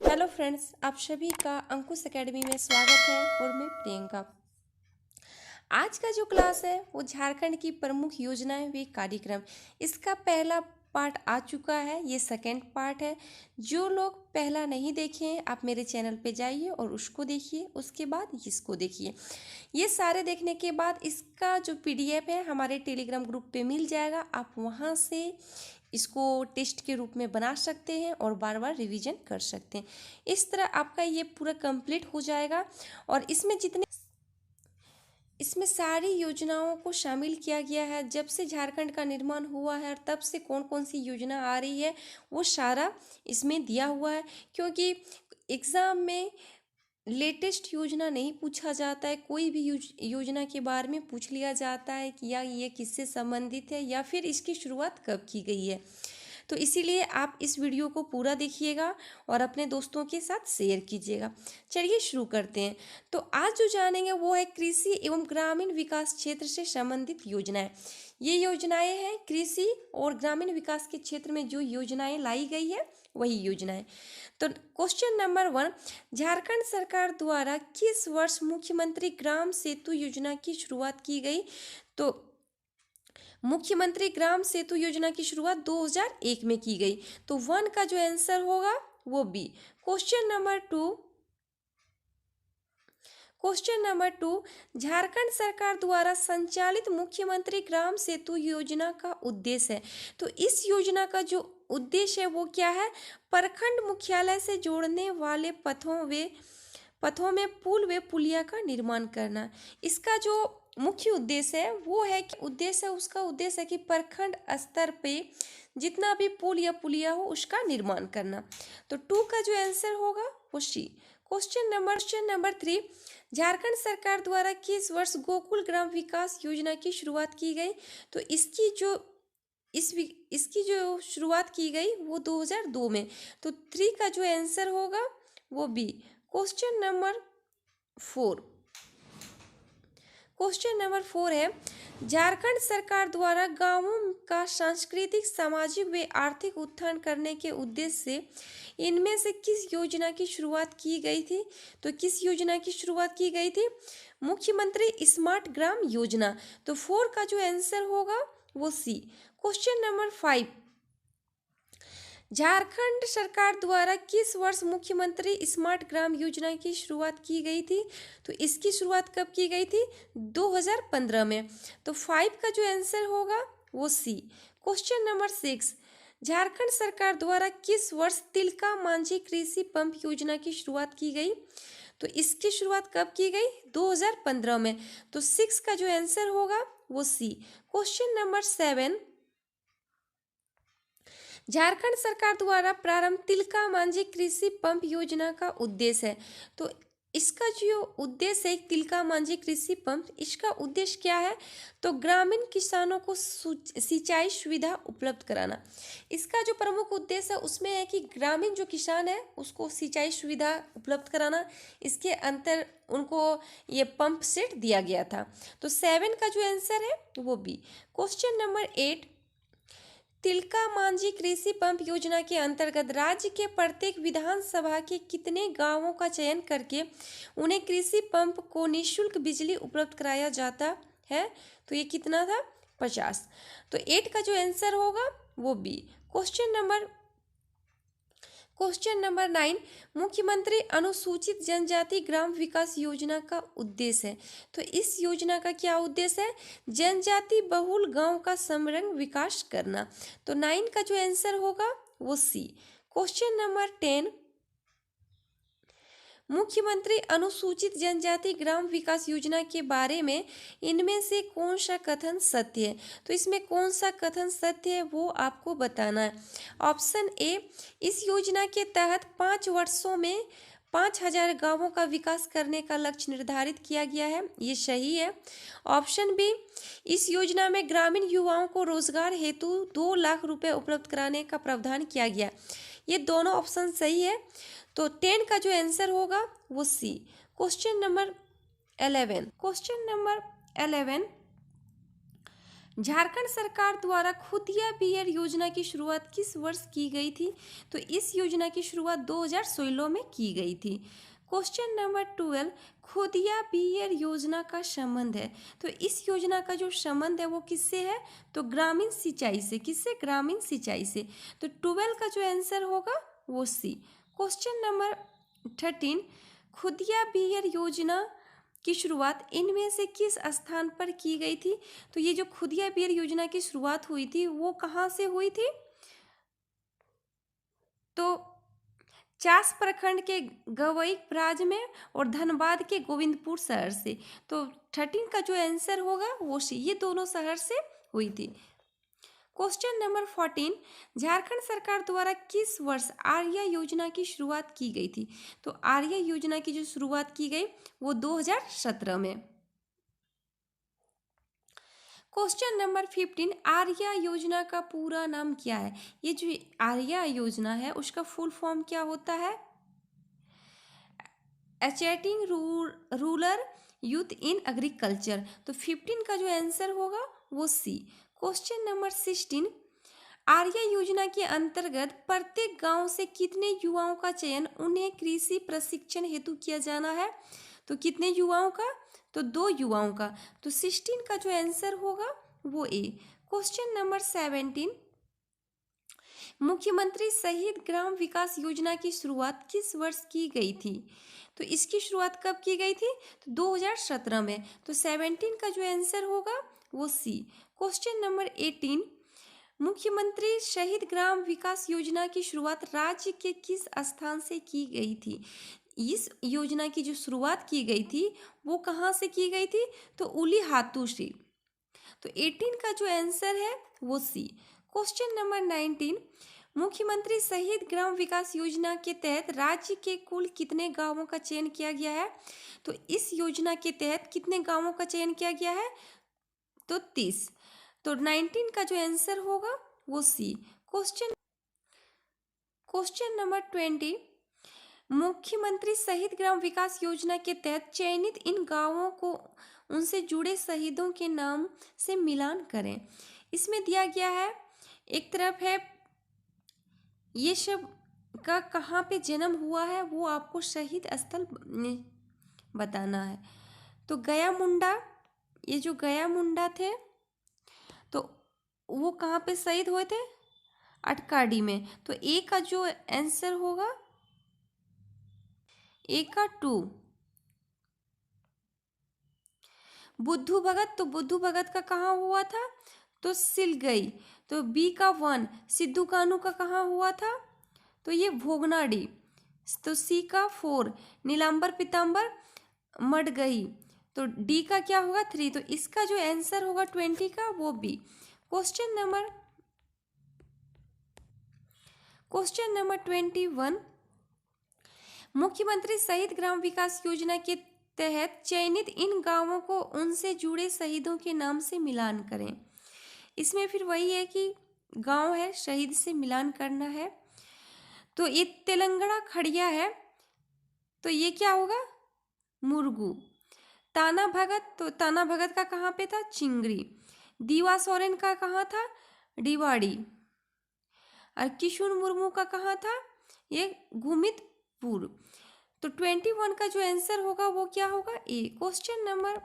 Hello friends, आप सभी का अंकुश एकेडमी में स्वागत है और मैं प्रियंका। आज का जो क्लास है वो झारखंड की प्रमुख योजनाएं व कार्यक्रम, इसका पहला पार्ट आ चुका है। ये सेकंड पार्ट है। जो लोग पहला नहीं देखे हैं आप मेरे चैनल पे जाइए और उसको देखिए, उसके बाद इसको देखिए। ये सारे देखने के बाद इसका जो पीडीएफ है हमारे टेलीग्राम ग्रुप पे मिल जाएगा। आप वहाँ से इसको टेस्ट के रूप में बना सकते हैं और बार बार रिवीजन कर सकते हैं। इस तरह आपका ये पूरा कंप्लीट हो जाएगा। और इसमें सारी योजनाओं को शामिल किया गया है। जब से झारखंड का निर्माण हुआ है तब से कौन कौन सी योजना आ रही है वो सारा इसमें दिया हुआ है। क्योंकि एग्ज़ाम में लेटेस्ट योजना नहीं पूछा जाता है, कोई भी योजना के बारे में पूछ लिया जाता है कि या ये किससे संबंधित है या फिर इसकी शुरुआत कब की गई है। तो इसीलिए आप इस वीडियो को पूरा देखिएगा और अपने दोस्तों के साथ शेयर कीजिएगा। चलिए शुरू करते हैं। तो आज जो जानेंगे वो है कृषि एवं ग्रामीण विकास क्षेत्र से संबंधित योजनाएं। ये योजनाएं हैं कृषि और ग्रामीण विकास के क्षेत्र में जो योजनाएं लाई गई है वही योजनाएं। तो क्वेश्चन नंबर 1, झारखंड सरकार द्वारा किस वर्ष मुख्यमंत्री ग्राम सेतु योजना की शुरुआत की गई? तो मुख्यमंत्री ग्राम सेतु योजना की शुरुआत 2001 में की गई। तो 1 का जो आंसर होगा वो बी। क्वेश्चन नंबर 2, झारखंड सरकार द्वारा संचालित मुख्यमंत्री ग्राम सेतु योजना का उद्देश्य है। तो इस योजना का जो उद्देश्य है वो क्या है? प्रखंड मुख्यालय से जोड़ने वाले पथों में पुल व पुलिया का निर्माण करना। इसका जो मुख्य उद्देश्य है वो है कि उसका उद्देश्य है कि प्रखंड स्तर पे जितना भी पुल या पुलिया हो उसका निर्माण करना। तो 2 का जो आंसर होगा वो सी। क्वेश्चन नंबर 3, झारखंड सरकार द्वारा किस वर्ष गोकुल ग्राम विकास योजना की शुरुआत की गई? तो इसकी जो शुरुआत की गई वो 2002 में। तो 3 का जो आंसर होगा वो B. Question number 4 question number 4 है, झारखंड सरकार द्वारा गांवों का सांस्कृतिक, सामाजिक व आर्थिक उत्थान करने के उद्देश्य से इनमें से किस योजना की शुरुआत की गई थी? तो किस योजना की शुरुआत की गई थी? मुख्यमंत्री स्मार्ट ग्राम योजना। तो 4 का जो आंसर होगा वो सी। क्वेश्चन नंबर 5, झारखंड सरकार द्वारा किस वर्ष मुख्यमंत्री स्मार्ट ग्राम योजना की शुरुआत की गई थी? तो इसकी शुरुआत कब की गई थी? 2015 में। तो 5 का जो आंसर होगा वो सी। क्वेश्चन नंबर 6, झारखंड सरकार द्वारा किस वर्ष तिलका मांझी कृषि पंप योजना की शुरुआत की गई? तो इसकी शुरुआत कब की गई? 2015 में। तो 6 का जो आंसर होगा वो सी। क्वेश्चन नंबर 7, झारखंड सरकार द्वारा प्रारंभ तिलका मांझी कृषि पंप योजना का उद्देश्य है। तो इसका जो उद्देश्य है तिलका मांझी कृषि पंप, इसका उद्देश्य क्या है? तो ग्रामीण किसानों को सिंचाई सुविधा उपलब्ध कराना। इसका जो प्रमुख उद्देश्य है उसमें है कि ग्रामीण जो किसान है उसको सिंचाई सुविधा उपलब्ध कराना। इसके अंतर उनको ये पंप सेट दिया गया था। तो 7 का जो आंसर है वो B. Question number 8, Tilka Manjhi कृषि पंप योजना के अंतर्गत राज्य के प्रत्येक विधानसभा के कितने गांवों का चयन करके उन्हें कृषि पंप को निःशुल्क बिजली उपलब्ध कराया जाता है? तो ये कितना था? 50। तो 8 का जो आंसर होगा वो बी। क्वेश्चन नंबर 9, मुख्यमंत्री अनुसूचित जनजाति ग्राम विकास योजना का उद्देश्य है। तो इस योजना का क्या उद्देश्य है? जनजाति बहुल गांव का समग्र विकास करना। तो 9 का जो आंसर होगा वो सी। क्वेश्चन नंबर 10, मुख्यमंत्री अनुसूचित जनजाति ग्राम विकास योजना के बारे में इनमें से कौन सा कथन सत्य है? तो इसमें कौन सा कथन सत्य है वो आपको बताना है। ऑप्शन ए, इस योजना के तहत 5 वर्षों में 5000 गांवों का विकास करने का लक्ष्य निर्धारित किया गया है, ये सही है। ऑप्शन बी, इस योजना में ग्रामीण युवाओं को रोजगार हेतु 2 लाख रुपए उपलब्ध कराने का प्रावधान किया गया, ये दोनों ऑप्शन सही है। तो 10 का जो आंसर होगा वो सी। क्वेश्चन नंबर 11, झारखंड सरकार द्वारा खुदिया बियर योजना की शुरुआत किस वर्ष की गई थी? तो इस योजना की शुरुआत 2016 में की गई थी। क्वेश्चन नंबर 12, खुदिया बियर योजना का संबंध है। तो इस योजना का जो संबंध है वो किससे है? तो ग्रामीण सिंचाई से। किससे? ग्रामीण सिंचाई से। तो 12 का जो आंसर होगा वो सी। क्वेश्चन नंबर 13, खुदिया बियर योजना की शुरुआत इनमें से किस स्थान पर की गई थी? तो ये जो खुदिया बियर योजना की शुरुआत हुई थी वो कहाँ से हुई थी? तो चास प्रखंड के गवई ब्राज में और धनबाद के गोविंदपुर शहर से। तो 13 का जो आंसर होगा वो सी, ये दोनों शहर से हुई थी। क्वेश्चन नंबर 14, झारखंड सरकार द्वारा किस वर्ष आर्या योजना की शुरुआत की गई थी? तो आर्या योजना की जो शुरुआत की गई वो 2017 में। क्वेश्चन नंबर 15, आर्या योजना का पूरा नाम क्या है? ये जो आर्या योजना है उसका फुल फॉर्म क्या होता है? एचेटिंग रूरल यूथ इन एग्रीकल्चर। तो 15 का जो आंसर होगा वो सी। क्वेश्चन नंबर 16, आर्या योजना के अंतर्गत प्रत्येक गांव से कितने युवाओं का चयन उन्हें कृषि प्रशिक्षण हेतु किया जाना है? तो कितने युवाओं का? तो 2 युवाओं का। तो 16 का जो आंसर होगा वो ए। क्वेश्चन नंबर 17, मुख्यमंत्री शहीद ग्राम विकास योजना की शुरुआत किस वर्ष की गई थी? तो इसकी शुरुआत कब की गई थी? तो 2017 में। तो 17 का जो आंसर होगा वो सी। क्वेश्चन नंबर 18, मुख्यमंत्री शहीद ग्राम विकास योजना की शुरुआत राज्य के किस स्थान से की गई थी? इस योजना की जो शुरुआत की गई थी वो कहाँ से की गई थी? तो उलीहातू से। तो 18 का जो आंसर है वो सी। क्वेश्चन नंबर 19, मुख्यमंत्री शहीद ग्राम विकास योजना के तहत राज्य के कुल कितने गांवों का चयन किया गया है? तो इस योजना के तहत कितने गांवों का चयन किया गया है? तो 30। तो 19 का जो आंसर होगा वो सी। क्वेश्चन नंबर 20, मुख्यमंत्री शहीद ग्राम विकास योजना के तहत चयनित इन गांवों को उनसे जुड़े शहीदों के नाम से मिलान करें। इसमें दिया गया है, एक तरफ है ये सब का कहाँ पे जन्म हुआ है वो आपको शहीद स्थल बताना है। तो गया मुंडा, ये जो गया मुंडा थे तो वो कहाँ पे शहीद हुए थे? अटकाडी में। तो ए का जो आंसर होगा ए का 2। बुद्धू भगत, तो बुद्धू भगत का कहाँ हुआ था? तो सिलगई। तो बी का 1। सिद्धू कानू का कहाँ हुआ था? तो ये भोगनाडी। तो सी का 4। नीलांबर पीतांबर मडगही। तो डी का क्या होगा? 3। तो इसका जो आंसर होगा 20 का वो बी। क्वेश्चन नंबर 21, मुख्यमंत्री शहीद ग्राम विकास योजना के तहत चयनित इन गांवों को उनसे जुड़े शहीदों के नाम से मिलान करें। इसमें फिर वही है कि गांव है, शहीद से मिलान करना है। तो ये तेलंगाना खड़िया है तो ये क्या होगा? मुरगू। ताना भगत, तो ताना भगत का कहाँ पे था? चिंगरी। दीवा सोरेन का कहाँ था? डिवाड़ी। और किशुन मुर्मू का कहाँ था? ये घुमितपुर। तो 21 का जो आंसर होगा वो क्या होगा? ए। क्वेश्चन नंबर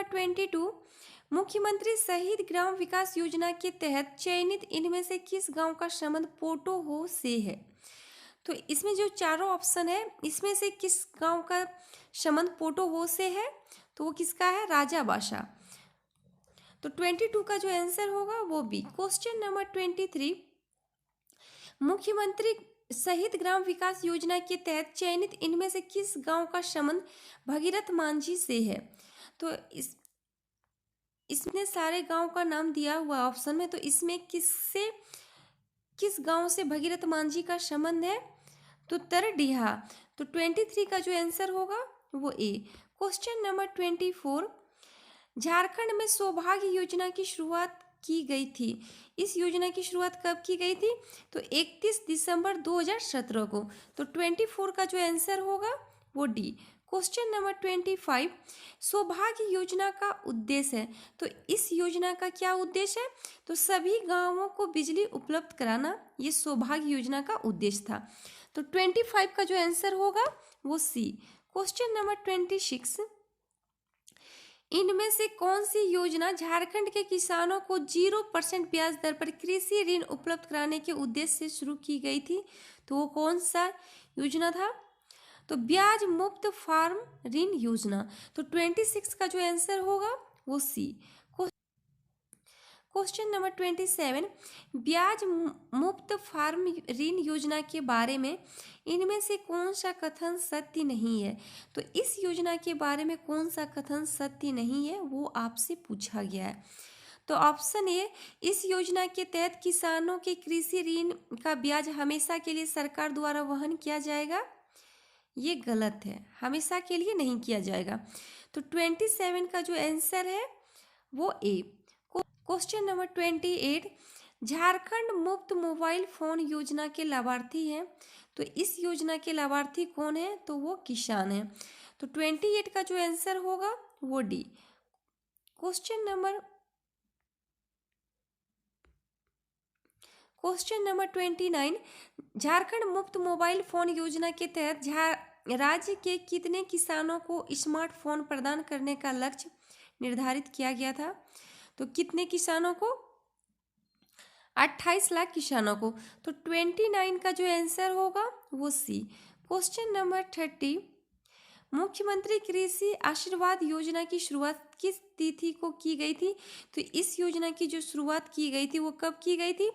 22, मुख्यमंत्री शहीद ग्राम विकास योजना के तहत चयनित इनमें से किस गांव का संबंध पोटो हो से है? तो इसमें जो चारों ऑप्शन है इसमें से किस गांव का संबंध पोटो हो से है? तो वो किसका है? राजा बाशा। तो 22 का जो आंसर होगा वो बी। क्वेश्चन नंबर 23, मुख्यमंत्री शहीद ग्राम विकास योजना के तहत चयनित इनमें से किस गांव का संबंध भगीरथ मांझी से है? तो इसमें सारे गांव का नाम दिया हुआ ऑप्शन में, तो इसमें किस गांव से भगीरथ मांझी का संबंध है? तो तरडीहा। तो 23 का जो आंसर होगा वो ए। क्वेश्चन नंबर 24, झारखंड में सौभाग्य योजना की शुरुआत की गई थी। इस योजना की शुरुआत कब की गई थी? तो 31 दिसंबर 2017 को। तो 24 का जो आंसर होगा वो डी। क्वेश्चन नंबर 25, सौभाग्य योजना का उद्देश्य है। तो इस योजना का क्या उद्देश्य है? तो सभी गांवों को बिजली उपलब्ध कराना, ये सौभाग्य योजना का उद्देश्य था। तो 25 का जो आंसर होगा वो सी। क्वेश्चन नंबर 26, इनमें से कौन सी योजना झारखंड के किसानों को 0% ब्याज दर पर कृषि ऋण उपलब्ध कराने के उद्देश्य से शुरू की गई थी? तो वो कौन सा योजना था? तो ब्याज मुक्त फार्म ऋण योजना। तो 26 का जो आंसर होगा वो सी। क्वेश्चन नंबर 27, ब्याज मुक्त फार्म ऋण योजना के बारे में इनमें से कौन सा कथन सत्य नहीं है? तो इस योजना के बारे में कौन सा कथन सत्य नहीं है वो आपसे पूछा गया है। तो ऑप्शन ए, इस योजना के तहत किसानों के कृषि ऋण का ब्याज हमेशा के लिए सरकार द्वारा वहन किया जाएगा, ये गलत है, हमेशा के लिए नहीं किया जाएगा। तो 27 का जो आंसर है वो ए। क्वेश्चन नंबर 28, झारखंड मुफ्त मोबाइल फोन योजना के लाभार्थी हैं। तो इस योजना के लाभार्थी कौन है? तो वो किसान है। तो 28 का जो आंसर होगा वो डी। क्वेश्चन नंबर 29, झारखंड मुफ्त मोबाइल फोन योजना के तहत राज्य के कितने किसानों को स्मार्टफोन प्रदान करने का लक्ष्य निर्धारित किया गया था? तो कितने किसानों को? 28 लाख किसानों को। तो 29 का जो आंसर होगा वो सी। क्वेश्चन नंबर 30, मुख्यमंत्री कृषि आशीर्वाद योजना की शुरुआत किस तिथि को की गई थी? तो इस योजना की जो शुरुआत की गई थी वो कब की गई थी?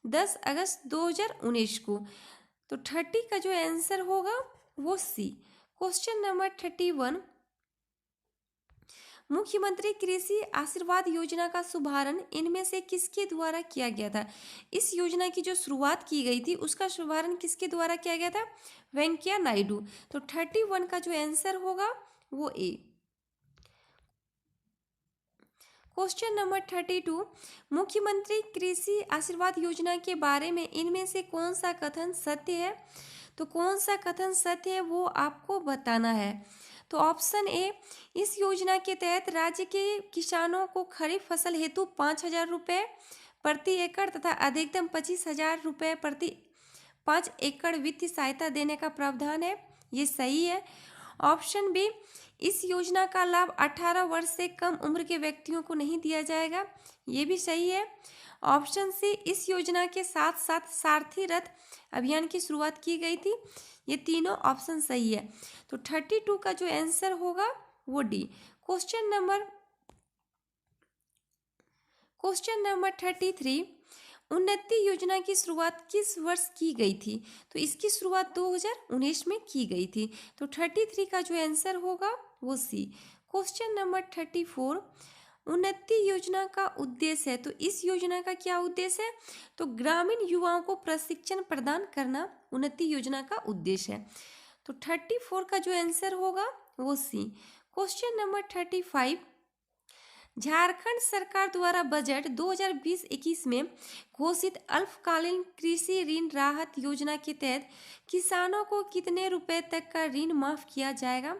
10 अगस्त 2019 को। तो 30 का जो आंसर होगा वो सी। क्वेश्चन नंबर 31, मुख्यमंत्री कृषि आशीर्वाद योजना का शुभारंभ इनमें से किसके द्वारा किया गया था? इस योजना की जो शुरुआत की गई थी उसका शुभारंभ किसके द्वारा किया गया था? वेंकैया नायडू। तो 31 का जो आंसर होगा वो ए। क्वेश्चन नंबर 32, मुख्यमंत्री कृषि आशीर्वाद योजना के बारे में इनमें से कौन सा कथन सत्य है? तो कौन सा कथन सत्य है वो आपको बताना है। तो ऑप्शन ए, इस योजना के तहत राज्य के किसानों को खरीफ फसल हेतु 5,000 रुपये प्रति एकड़ तथा अधिकतम 25,000 रुपये प्रति 5 एकड़ वित्तीय सहायता देने का प्रावधान है, ये सही है। ऑप्शन बी, इस योजना का लाभ 18 वर्ष से कम उम्र के व्यक्तियों को नहीं दिया जाएगा, ये भी सही है। ऑप्शन सी, इस योजना के साथ साथ सारथी रथ अभियान की शुरुआत की गई थी, ये तीनों ऑप्शन सही है। तो 32 का जो आंसर होगा वो डी। क्वेश्चन नंबर 33, उन्नति योजना की शुरुआत किस वर्ष की गई थी? तो इसकी शुरुआत 2019 में की गई थी। तो 33 का जो आंसर होगा वो सी। क्वेश्चन नंबर 34, उन्नति योजना का उद्देश्य है। तो इस योजना का क्या उद्देश्य है? तो ग्रामीण युवाओं को प्रशिक्षण प्रदान करना उन्नति योजना का उद्देश्य है। तो 34 का जो आंसर होगा वो सी। क्वेश्चन नंबर 35, झारखंड सरकार द्वारा बजट 2020-21 में घोषित अल्पकालीन कृषि ऋण राहत योजना के तहत किसानों को कितने रुपए तक का ऋण माफ किया जाएगा?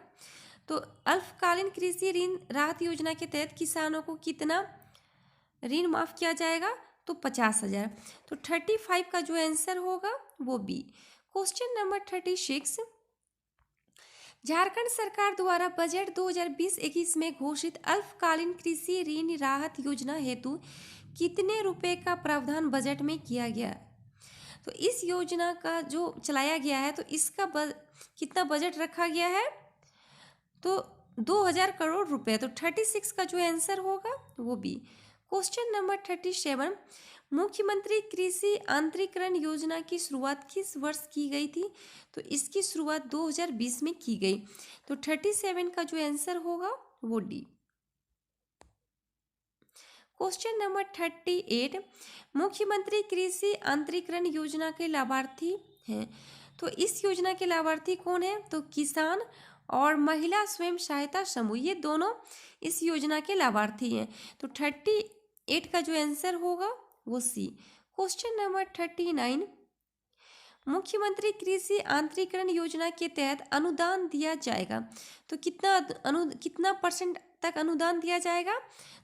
तो अल्पकालीन कृषि ऋण राहत योजना के तहत किसानों को कितना ऋण माफ किया जाएगा? तो 50,000। तो 35 का जो आंसर होगा वो बी। क्वेश्चन नंबर 36, झारखंड सरकार द्वारा बजट 2020-21 में घोषित अल्पकालीन कृषि ऋण राहत योजना हेतु कितने रुपए का प्रावधान बजट में किया गया? तो इस योजना का जो चलाया गया है तो इसका कितना बजट रखा गया है? तो 2,000 करोड़ रुपए। तो 36 का जो आंसर होगा वो बी। क्वेश्चन नंबर 37, मुख्यमंत्री कृषि आंतरिकरण योजना की शुरुआत किस वर्ष की गई थी? तो इसकी शुरुआत 2020 में की गई। तो 37 का जो आंसर होगा वो डी। क्वेश्चन नंबर 38, मुख्यमंत्री कृषि आंतरिकरण योजना के लाभार्थी हैं। तो इस योजना के लाभार्थी कौन है? तो किसान और महिला स्वयं सहायता समूह, ये दोनों इस योजना के लाभार्थी हैं। तो 38 का जो आंसर होगा वो सी। क्वेश्चन नंबर 39, मुख्यमंत्री कृषि आंतरिकरण योजना के तहत अनुदान दिया जाएगा। तो कितना परसेंट तक अनुदान दिया जाएगा?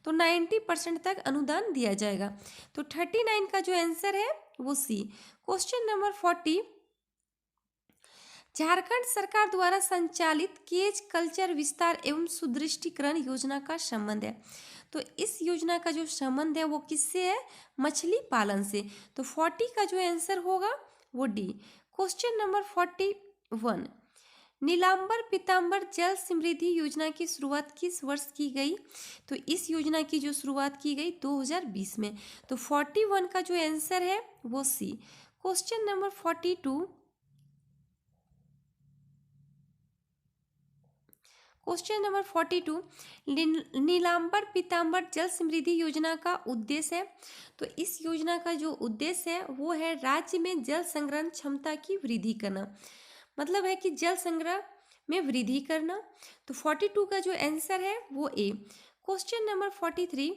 तो 90% तक अनुदान दिया जाएगा। तो 39 का जो आंसर है वो सी। क्वेश्चन नंबर 40, झारखंड सरकार द्वारा संचालित केज कल्चर विस्तार एवं सुदृढ़ीकरण योजना का संबंध है। तो इस योजना का जो संबंध है वो किससे है? मछली पालन से। तो 40 का जो आंसर होगा वो D. Question number 41, Nilambar Pitambar Jal Samriddhi योजना की शुरुआत किस वर्ष की गई? तो इस योजना की जो शुरुआत की गई 2020 में। तो 41 का जो आंसर है वो C. Question number 42, question number 42, Nilambar Pitambar Jal Samriddhi योजना का उद्देश्य है। तो इस योजना का जो उद्देश्य है वो है राज्य में जल संग्रहण क्षमता की वृद्धि करना, मतलब है कि जल संग्रह में वृद्धि करना। तो 42 का जो आंसर है वो A. Question number 43,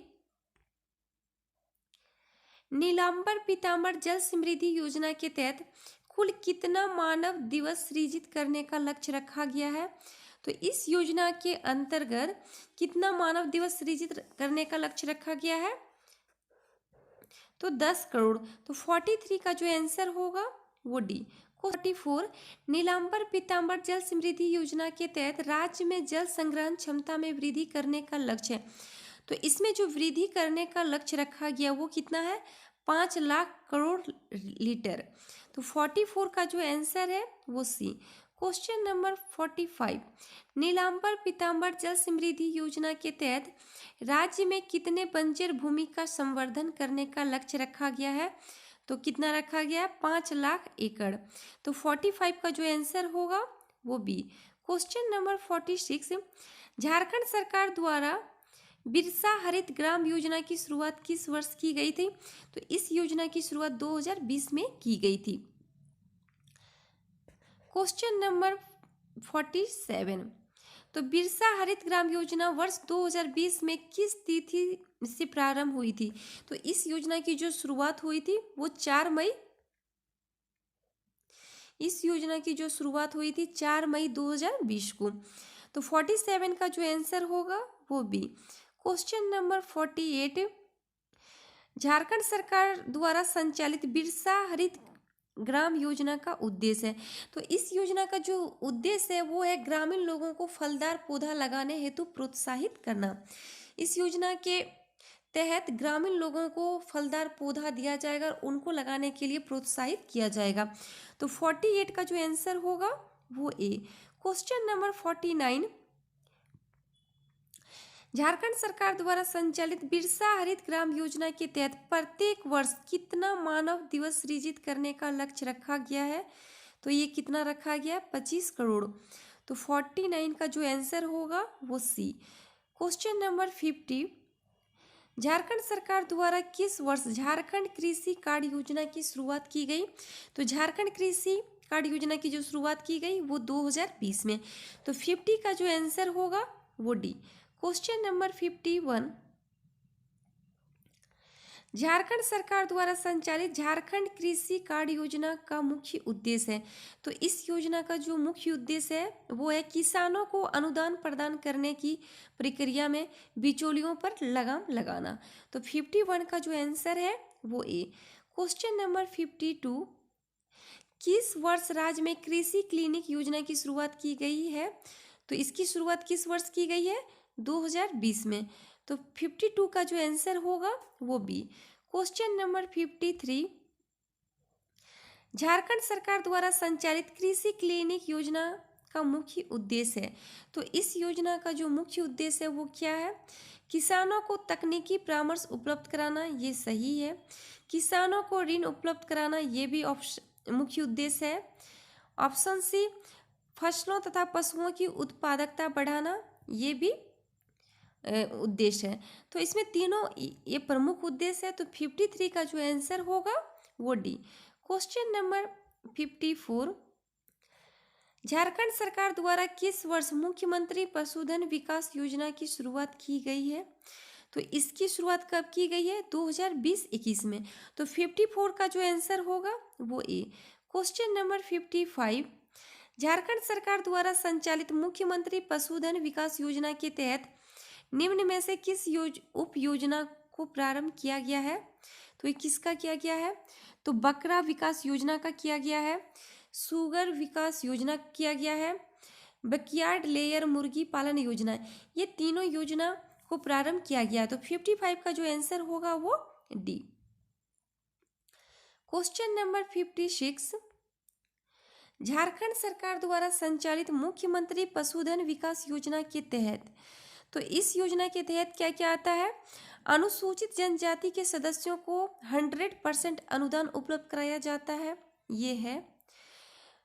Nilambar Pitambar Jal Samriddhi योजना के तहत कुल कितना मानव दिवस सृजित करने का लक्ष्य रखा गया है? तो इस योजना के अंतर्गत कितना मानव दिवस सृजित करने का लक्ष्य रखा गया है? तो 10 करोड़। तो 43 का जो आंसर होगा वो डी। 44, नीलांबर पीतांबर जल समृद्धि योजना के तहत राज्य में जल संग्रहण क्षमता में वृद्धि करने का लक्ष्य है। तो इसमें जो वृद्धि करने का लक्ष्य रखा गया वो कितना है? 5 लाख करोड़ लीटर। तो 44 का जो आंसर है वो C. Question number 45, Nilambar Pitambar Jal Samriddhi योजना के तहत राज्य में कितने बंजर भूमि का संवर्धन करने का लक्ष्य रखा गया है? तो कितना रखा गया है? 5 लाख एकड़। तो 45 का जो आंसर होगा वो बी। क्वेश्चन नंबर 46, झारखंड सरकार द्वारा बिरसा हरित ग्राम योजना की शुरुआत किस वर्ष की गई थी? तो इस योजना की शुरुआत 2020 में की गई थी। क्वेश्चन नंबर 47, तो बिरसा हरित ग्राम योजना वर्ष 2020 में किस तिथि से प्रारंभ हुई थी? तो इस योजना की जो शुरुआत हुई थी वो 4 मई, इस योजना की जो शुरुआत हुई थी 4 मई 2020 को। तो 47 का जो आंसर होगा वो बी। क्वेश्चन नंबर 48, झारखंड सरकार द्वारा संचालित बिरसा हरित ग्राम योजना का उद्देश्य है। तो इस योजना का जो उद्देश्य है वो है ग्रामीण लोगों को फलदार पौधा लगाने हेतु प्रोत्साहित करना। इस योजना के तहत ग्रामीण लोगों को फलदार पौधा दिया जाएगा और उनको लगाने के लिए प्रोत्साहित किया जाएगा। तो 48 का जो आंसर होगा वो ए। क्वेश्चन नंबर 49, झारखंड सरकार द्वारा संचालित बिरसा हरित ग्राम योजना के तहत प्रत्येक वर्ष कितना मानव दिवस सृजित करने का लक्ष्य रखा गया है? तो ये कितना रखा गया है? 25 करोड़। तो 49 का जो आंसर होगा वो सी। क्वेश्चन नंबर 50, झारखंड सरकार द्वारा किस वर्ष झारखंड कृषि कार्ड योजना की शुरुआत की गई? तो झारखंड कृषि कार्ड योजना की जो शुरुआत की गई वो 2020 में। तो 50 का जो आंसर होगा वो डी। क्वेश्चन नंबर 51, झारखंड सरकार द्वारा संचालित झारखंड कृषि कार्ड योजना का मुख्य उद्देश्य है। तो इस योजना का जो मुख्य उद्देश्य है वो है किसानों को अनुदान प्रदान करने की प्रक्रिया में बिचौलियों पर लगाम लगाना। तो 51 का जो आंसर है वो ए। क्वेश्चन नंबर 52, किस वर्ष राज्य में कृषि क्लिनिक योजना की शुरुआत की गई है? तो इसकी शुरुआत किस वर्ष की गई है? 2020 में। तो 52 का जो आंसर होगा वो बी। क्वेश्चन नंबर 53, झारखंड सरकार द्वारा संचालित कृषि क्लिनिक योजना का मुख्य उद्देश्य है। तो इस योजना का जो मुख्य उद्देश्य है वो क्या है? किसानों को तकनीकी परामर्श उपलब्ध कराना, ये सही है। किसानों को ऋण उपलब्ध कराना, ये भी मुख्य उद्देश्य है। ऑप्शन सी, फसलों तथा पशुओं की उत्पादकता बढ़ाना, ये भी उद्देश्य है। तो इसमें तीनों ये प्रमुख उद्देश्य है। तो 53 का जो आंसर होगा वो डी। क्वेश्चन नंबर 54, झारखंड सरकार द्वारा किस वर्ष मुख्यमंत्री पशुधन विकास योजना की शुरुआत की गई है? तो इसकी शुरुआत कब की गई है? 2020-21 में। तो 54 का जो आंसर होगा वो ए। क्वेश्चन नंबर 55, झारखंड सरकार द्वारा संचालित मुख्यमंत्री पशुधन विकास योजना के तहत निम्न में से किस उप योजना को प्रारंभ किया गया है? तो ये किसका किया गया है? तो बकरा विकास योजना का किया गया है, सुगर विकास योजना किया गया है, बैकयार्ड लेयर मुर्गी पालन योजना, ये तीनों योजना को प्रारंभ किया गया है। तो 55 का जो आंसर होगा वो डी। क्वेश्चन नंबर 56, झारखंड सरकार द्वारा संचालित मुख्यमंत्री पशुधन विकास योजना के तहत, तो इस योजना के तहत क्या क्या आता है? अनुसूचित जनजाति के सदस्यों को 100% अनुदान उपलब्ध कराया जाता है, ये है।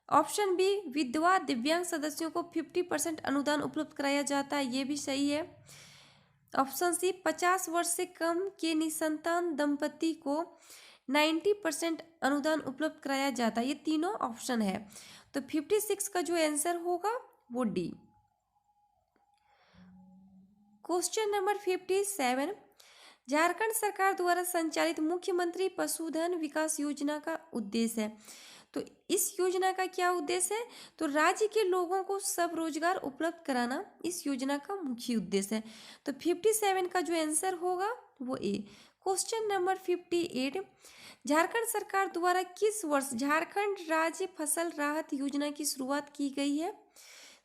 ऑप्शन बी, विधवा दिव्यांग सदस्यों को 50% अनुदान उपलब्ध कराया जाता है, ये भी सही है। ऑप्शन सी, 50 वर्ष से कम के निसंतान दंपति को 90% अनुदान उपलब्ध कराया जाता है, ये तीनों ऑप्शन है। तो 56 का जो आंसर होगा वो डी। क्वेश्चन नंबर 57, झारखंड सरकार द्वारा संचालित मुख्यमंत्री पशुधन विकास योजना का उद्देश्य है, तो इस योजना का क्या उद्देश्य है? तो राज्य के लोगों को सब रोजगार उपलब्ध कराना इस योजना का मुख्य उद्देश्य है। तो 57 का जो आंसर होगा वो ए। क्वेश्चन नंबर 58, झारखंड सरकार द्वारा किस वर्ष झारखंड राज्य फसल राहत योजना की शुरुआत की गई है?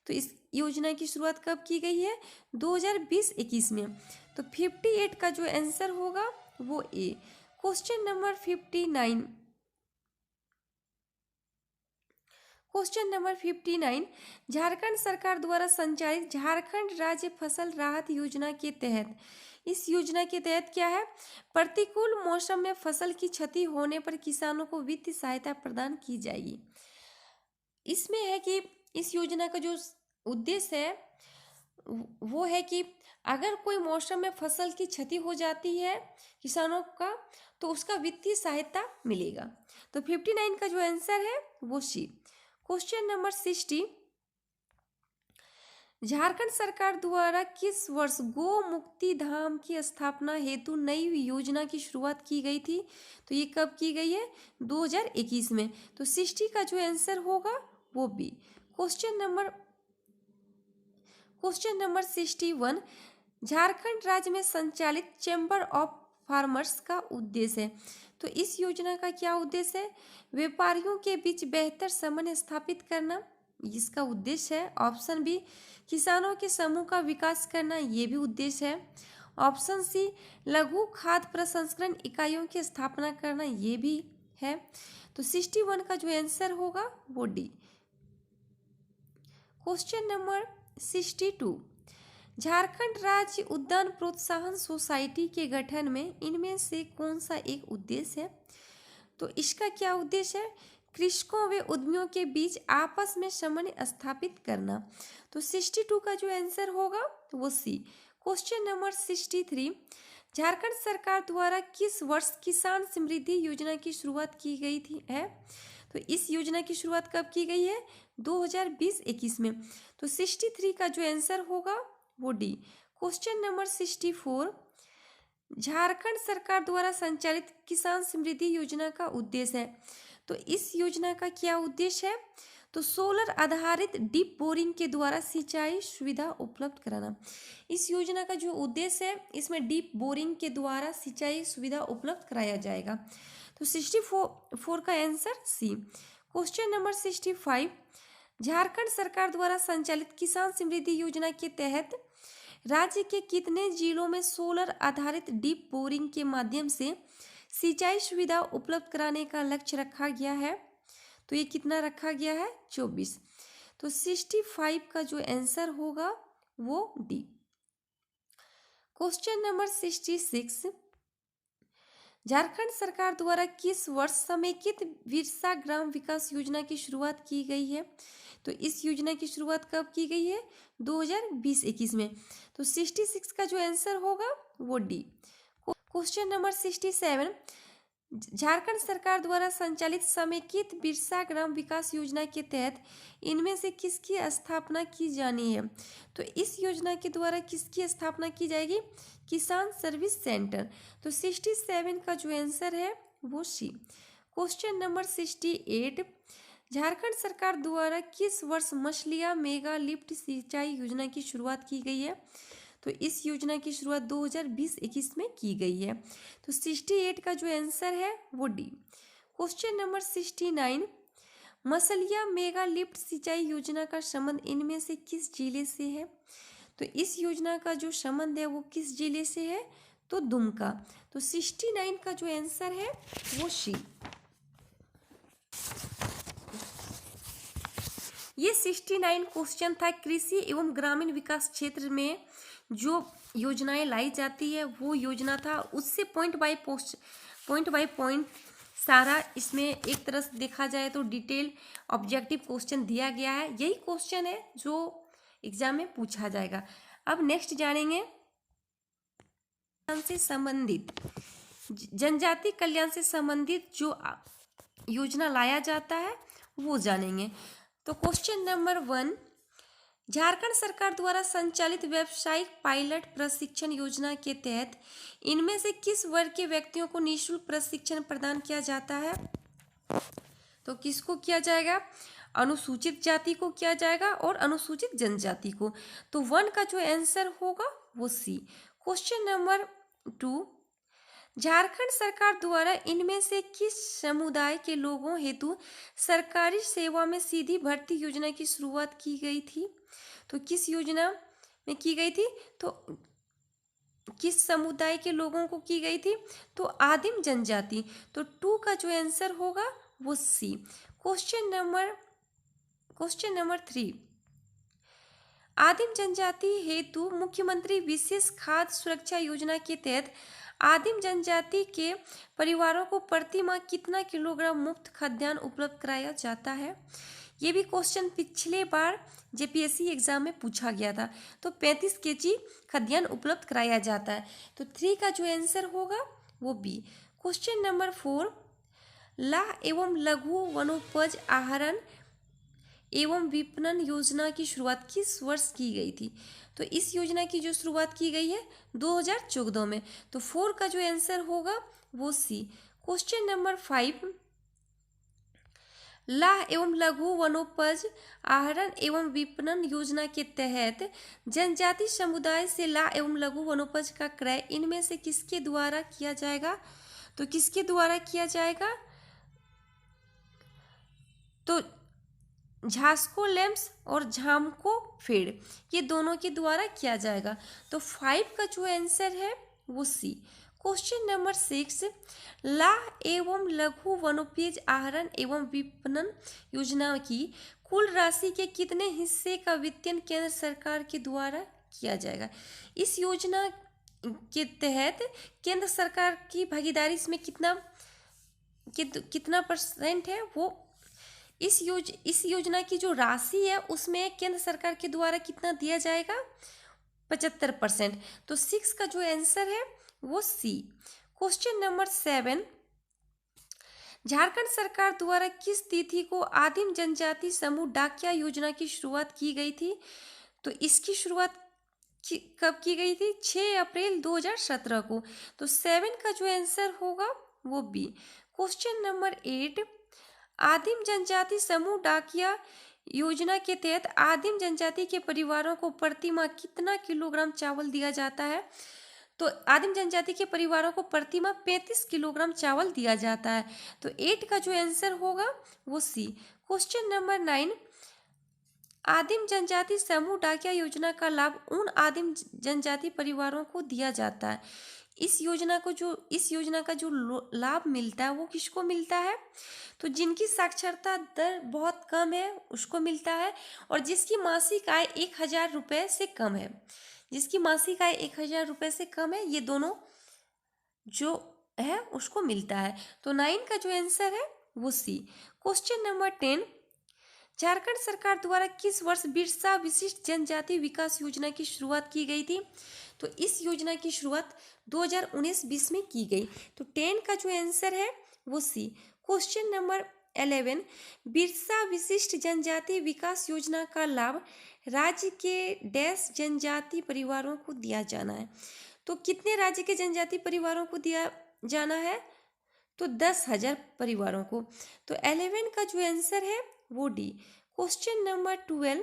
तो इस योजना की शुरुआत कब की गई है? 2020-21 में। तो 58 का जो आंसर होगा वो A. Question number 59, question number 59, Jharkhand सरकार द्वारा संचालित झारखंड राज्य फसल राहत योजना के तहत, इस योजना के तहत क्या है? प्रतिकूल मौसम में फसल की क्षति होने पर किसानों को वित्तीय सहायता प्रदान की जाएगी। इसमें है कि इस योजना का जो उद्देश्य है वो है कि अगर कोई मौसम में फसल की क्षति हो जाती है किसानों का, तो उसका वित्तीय सहायता मिलेगा। तो 59 का जो आंसर है वो सी। क्वेश्चन नंबर 60, झारखंड सरकार द्वारा किस वर्ष गो मुक्ति धाम की स्थापना हेतु नई योजना की शुरुआत की गई थी? तो ये कब की गई है? 2021 में। तो 60 का जो आंसर होगा वो बी। क्वेश्चन नंबर 61, झारखंड राज्य में संचालित चैम्बर ऑफ फार्मर्स का उद्देश्य है, तो इस योजना का क्या उद्देश्य है? व्यापारियों के बीच बेहतर समन्वय स्थापित करना, इसका उद्देश्य है। ऑप्शन बी, किसानों के समूह का विकास करना, ये भी उद्देश्य है। ऑप्शन सी, लघु खाद्य प्रसंस्करण इकाइयों की स्थापना करना, ये भी है। तो 61 का जो आंसर होगा वो डी। क्वेश्चन नंबर 62, झारखंड राज्य उद्यान प्रोत्साहन सोसाइटी के गठन में इनमें से कौन सा एक उद्देश्य है? तो इसका क्या उद्देश्य है? कृषकों व उद्यमियों के बीच आपस में समन्वय स्थापित करना। तो 62 का जो आंसर होगा वो सी। क्वेश्चन नंबर 63, झारखंड सरकार द्वारा किस वर्ष किसान समृद्धि योजना की शुरुआत की गई थी है? तो इस योजना की शुरुआत कब की गई है? 2020-21 में। तो 63 का जो आंसर होगा वो डी। क्वेश्चन नंबर 64, झारखंड सरकार द्वारा संचालित किसान समृद्धि योजना का उद्देश्य है, तो इस योजना का क्या उद्देश्य है? तो सोलर आधारित डीप बोरिंग के द्वारा सिंचाई सुविधा उपलब्ध कराना। इस योजना का जो उद्देश्य है, इसमें डीप बोरिंग के द्वारा सिंचाई सुविधा उपलब्ध कराया जाएगा। तो 64 का answer C. Question number 65, Jharkhand सरकार द्वारा संचालित किसान समृद्धि योजना के तहत राज्य के कितने जिलों में सोलर आधारित डीप बोरिंग के माध्यम से सिंचाई सुविधा उपलब्ध कराने का लक्ष्य रखा गया है? तो ये कितना रखा गया है? 24। तो 65 का जो आंसर होगा वो डी। क्वेश्चन नंबर 66, झारखंड सरकार द्वारा किस वर्ष समेकित बिरसा ग्राम विकास योजना की शुरुआत की गई है? तो इस योजना की शुरुआत कब की गई है? 2020-21 में। तो 66 का जो आंसर होगा वो डी। क्वेश्चन नंबर 67, झारखंड सरकार द्वारा संचालित समेकित बिरसा ग्राम विकास योजना के तहत इनमें से किसकी स्थापना की जानी है? तो इस योजना के द्वारा किसकी स्थापना की जाएगी? किसान सर्विस सेंटर। तो 67 का जो आंसर है वो सी। क्वेश्चन नंबर 68, झारखंड सरकार द्वारा किस वर्ष मछलिया मेगा लिफ्ट सिंचाई योजना की शुरुआत की गई है? तो इस योजना की शुरुआत 2020-21 में की गई है। तो 68 का जो आंसर है वो डी। क्वेश्चन नंबर 69, मछलिया मेगा लिफ्ट सिंचाई योजना का संबंध इनमें से किस जिले से है? तो इस योजना का जो संबंध है वो किस जिले से है? तो दुमका। तो 69 का जो आंसर है वो सी। ये 69 क्वेश्चन था। कृषि एवं ग्रामीण विकास क्षेत्र में जो योजनाएं लाई जाती है वो योजना था, उससे पॉइंट बाय पॉइंट सारा इसमें एक तरह से देखा जाए तो डिटेल ऑब्जेक्टिव क्वेश्चन दिया गया है। यही क्वेश्चन है जो एग्जाम में पूछा जाएगा। अब नेक्स्ट जानेंगे से संबंधित, जनजाति कल्याण से संबंधित जो योजना लाया जाता है वो जानेंगे। तो क्वेश्चन नंबर 1, झारखंड सरकार द्वारा संचालित व्यावसायिक पायलट प्रशिक्षण योजना के तहत इनमें से किस वर्ग के व्यक्तियों को निःशुल्क प्रशिक्षण प्रदान किया जाता है? तो किसको किया जाएगा? अनुसूचित जाति को किया जाएगा और अनुसूचित जनजाति को। तो 1 का जो आंसर होगा वो सी। क्वेश्चन नंबर 2, झारखंड सरकार द्वारा इनमें से किस समुदाय के लोगों हेतु सरकारी सेवा में सीधी भर्ती योजना की शुरुआत की गई थी? तो किस योजना में की गई थी? तो किस समुदाय के लोगों को की गई थी? तो आदिम जनजाति। तो 2 का जो आंसर होगा वो सी। क्वेश्चन नंबर 3, आदिम जनजाति हेतु मुख्यमंत्री विशेष खाद्य सुरक्षा योजना के तहत आदिम जनजाति के परिवारों को प्रति माह कितना किलोग्राम मुफ्त खाद्यान्न उपलब्ध कराया जाता है? ये भी क्वेश्चन पिछले बार जेपीएससी एग्जाम में पूछा गया था। तो 35 केजी खाद्यान्न उपलब्ध कराया जाता है। तो 3 का जो आंसर होगा वो बी। क्वेश्चन नंबर 4, लाह एवं लघु वनोपज आहरण एवं विपणन योजना की शुरुआत किस वर्ष की गई थी? तो इस योजना की जो शुरुआत की गई है 2014 में। तो 4 का जो आंसर होगा वो सी। क्वेश्चन नंबर 5, लाह एवं लघु वनोपज आहरण एवं विपणन योजना के तहत जनजाति समुदाय से लाह एवं लघु वनोपज का क्रय इनमें से किसके द्वारा किया जाएगा? तो किसके द्वारा किया जाएगा? तो झास्को लेम्स और झामको फेड, ये दोनों के द्वारा किया जाएगा। तो 5 का जो आंसर है वो सी। क्वेश्चन नंबर 6, लाह एवं लघु वनोपज आहरण एवं विपणन योजना की कुल राशि के कितने हिस्से का वित्तीयन केंद्र सरकार के द्वारा किया जाएगा? इस योजना के तहत केंद्र सरकार की भागीदारी इसमें कितना परसेंट है? वो इस योजना की जो राशि है उसमें केंद्र सरकार के द्वारा कितना दिया जाएगा? 75%। तो 6 का जो आंसर है वो सी। क्वेश्चन नंबर 7, झारखंड सरकार द्वारा किस तिथि को आदिम जनजाति समूह डाकिया योजना की शुरुआत की गई थी? तो इसकी शुरुआत कब की गई थी? 6 अप्रैल 2017 को। तो 7 का जो आंसर होगा वो बी। क्वेश्चन नंबर 8, आदिम जनजाति समूह डाकिया योजना के तहत आदिम जनजाति के परिवारों को प्रति माह कितना किलोग्राम चावल दिया जाता है? तो आदिम जनजाति के परिवारों को प्रति माह 35 किलोग्राम चावल दिया जाता है। तो 8 का जो आंसर होगा वो सी। क्वेश्चन नंबर 9, आदिम जनजाति समूह डाकिया योजना का लाभ उन आदिम जनजाति परिवारों को दिया जाता है। इस योजना का जो लाभ मिलता है वो किसको मिलता है? तो जिनकी साक्षरता दर बहुत कम है उसको मिलता है, और जिसकी मासिक आय 1000 रुपये से कम है। जिसकी मासिक आय 1000 रुपये से कम है, ये दोनों जो है उसको मिलता है। तो 9 का जो आंसर है वो सी। क्वेश्चन नंबर 10, झारखंड सरकार द्वारा किस वर्ष बिरसा विशिष्ट जनजाति विकास योजना की शुरुआत की गई थी? तो इस योजना की शुरुआत 2019-20 में की गई। तो 10 का जो आंसर है वो सी। क्वेश्चन नंबर 11, बिरसा विशिष्ट जनजाति विकास योजना का लाभ राज्य के डैश जनजाति परिवारों को दिया जाना है। तो कितने राज्य के जनजाति परिवारों को दिया जाना है? तो 10,000 परिवारों को। तो 11 का जो आंसर है वो डी। क्वेश्चन नंबर 12,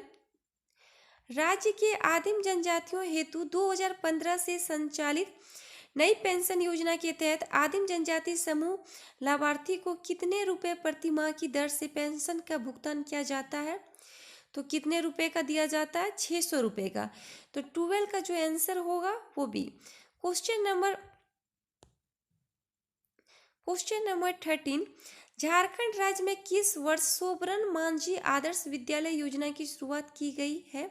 राज्य के आदिम जनजातियों हेतु 2015 से संचालित नई पेंशन योजना के तहत आदिम जनजाति समूह लाभार्थी को कितने रुपए प्रति माह की दर से पेंशन का भुगतान किया जाता है? तो कितने रुपए का दिया जाता है? 600 रुपए का। तो 12 का जो आंसर होगा वो बी। क्वेश्चन नंबर 13, झारखंड राज्य में किस वर्ष सोबरन मांझी आदर्श विद्यालय योजना की शुरुआत की गई है?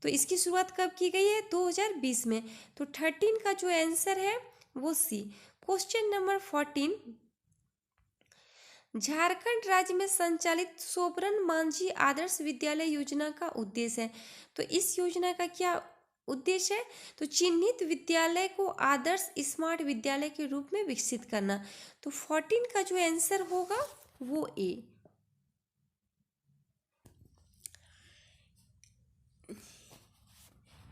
तो इसकी शुरुआत कब की गई है? 2020 में। तो 13 का जो आंसर है वो सी। क्वेश्चन नंबर 14, झारखंड राज्य में संचालित सोबरन मांझी आदर्श विद्यालय योजना का उद्देश्य है। तो इस योजना का क्या उद्देश्य है? तो चिन्हित विद्यालय को आदर्श स्मार्ट विद्यालय के रूप में विकसित करना। तो 14 का जो आंसर होगा वो ए।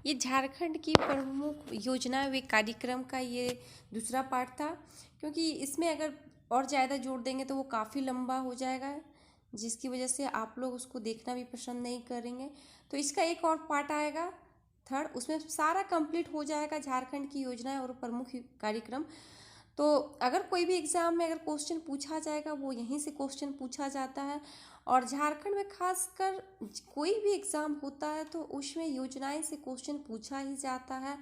ये झारखंड की प्रमुख योजना व कार्यक्रम का ये दूसरा पार्ट था, क्योंकि इसमें अगर और ज़्यादा जोड़ देंगे तो वो काफ़ी लंबा हो जाएगा, जिसकी वजह से आप लोग उसको देखना भी पसंद नहीं करेंगे। तो इसका एक और पार्ट आएगा थर्ड, उसमें सारा कंप्लीट हो जाएगा झारखंड की योजनाएं और प्रमुख कार्यक्रम। तो अगर कोई भी एग्ज़ाम में अगर क्वेश्चन पूछा जाएगा वो यहीं से क्वेश्चन पूछा जाता है। और झारखंड में खासकर कोई भी एग्ज़ाम होता है तो उसमें योजनाएं से क्वेश्चन पूछा ही जाता है।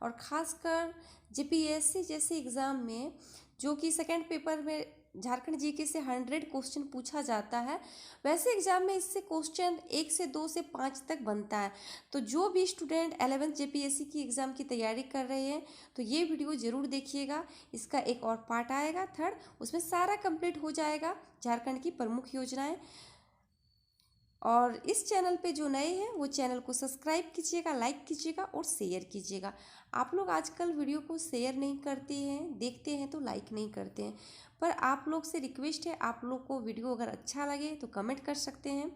और ख़ासकर जेपीएससी जैसे एग्ज़ाम में, जो कि सेकंड पेपर में झारखंड जीके से 100 क्वेश्चन पूछा जाता है, वैसे एग्जाम में इससे क्वेश्चन 1 से 2 से 5 तक बनता है। तो जो भी स्टूडेंट 11th जेपीएससी की एग्ज़ाम की तैयारी कर रहे हैं तो ये वीडियो ज़रूर देखिएगा। इसका एक और पार्ट आएगा थर्ड, उसमें सारा कंप्लीट हो जाएगा झारखंड की प्रमुख योजनाएं। और इस चैनल पे जो नए हैं वो चैनल को सब्सक्राइब कीजिएगा, लाइक कीजिएगा और शेयर कीजिएगा। आप लोग आजकल वीडियो को शेयर नहीं करते हैं, देखते हैं तो लाइक नहीं करते हैं। पर आप लोग से रिक्वेस्ट है, आप लोग को वीडियो अगर अच्छा लगे तो कमेंट कर सकते हैं,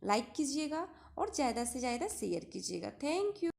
लाइक कीजिएगा और ज़्यादा से ज़्यादा शेयर कीजिएगा। Thank you.